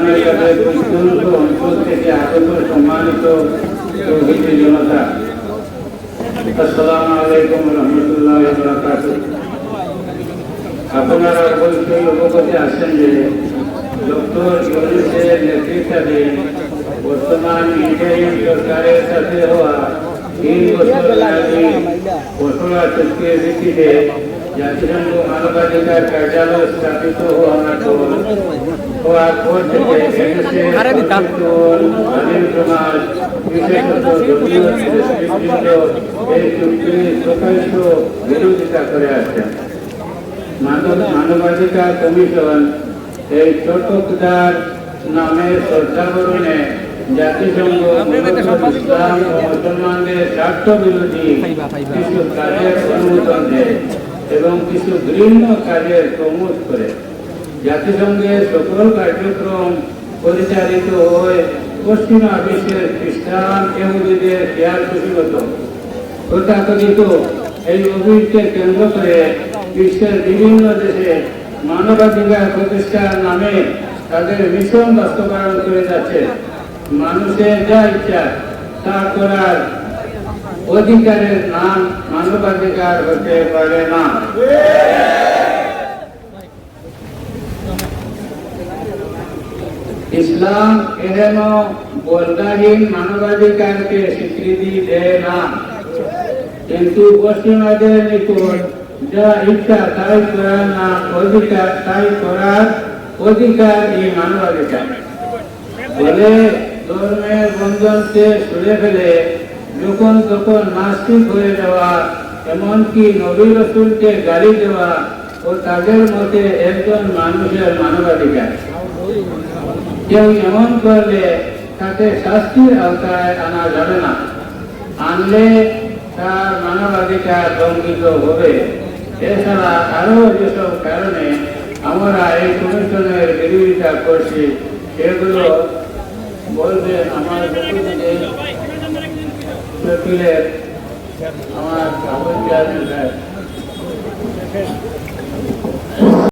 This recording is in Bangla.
কমিশনের কাছে অত্যন্ত অঞ্চল থেকে আগত সম্মানিত তৌহিদি জনতা, আসসালামু আলাইকুম রহমতুল্লাহি ওয়া বারাকাতুহু। আপনারা অবশ্যই অবগত আছেন যে ডক্টর ইউনূসের নেতৃত্বাধীন বর্তমান ইন্টারিম সরকারের সাথে হওয়া 3 বছর মেয়াদী ঘোষণা চুক্তির ভিত্তিতে জাতিসংঘ মানবাধিকার কার্যালয় স্থাপিত হওয়ার পর থেকে স্বাধীন সমাজ বিশেষত এই চুক্তির প্রকাশ্য বিরোধিতা করে আসছেন। মানবাধিকার কমিশন এই চটকদার নামের শ্রদ্ধাবরণে জাতিসংঘ ইসলাম ও মুসলমানদের স্বার্থ বিরোধী কিছু কাজের অনুমোদন দেয় এবং কিছু ঘৃণ্য কাজের প্রমোট করে। জাতিসংঘের সকল কার্যক্রম পরিচালিত হয় পশ্চিমা বিশ্বের খ্রিস্টান ইহুদিদের খেয়াল কুশীলত। তথাকথিত এই অভিযোগকে কেন্দ্র করে বিশ্বের বিভিন্ন দেশে মানবাধিকার প্রতিষ্ঠার নামে তাদের মিশন বাস্তবায়ন করে যাচ্ছে। মানুষের যা ইচ্ছা তা করার অধিকারের নাম মানবাধিকার হতে পারে না। ইসলাম এহেন বর্ণাহীন মানবাধিকারকে স্বীকৃতি দেয় না, কিন্তু পশ্চিমাদের নিকট যা ইচ্ছা তাই করার নাম অধিকার, তাই করার অধিকার এই মানবাধিকার বলে ধর্মের বন্ধনকে ছুড়ে ফেলে যখন তখন নাস্তিক হয়ে যাওয়া, এমনকি নবী রাসূলকে গালি দেওয়া ও তাদের মতে একজন মানুষের মানবাধিকার। কেউ এমন করলে তাকে শাস্তির আওতায় আনা যাবে না, আনলে তার মানবাধিকার লঙ্ঘিত হবে। এছাড়া আরো যেসব কারণে আমরা এই কমিশনের বিরোধিতা করছি সেগুলো বলবেন আমার আমার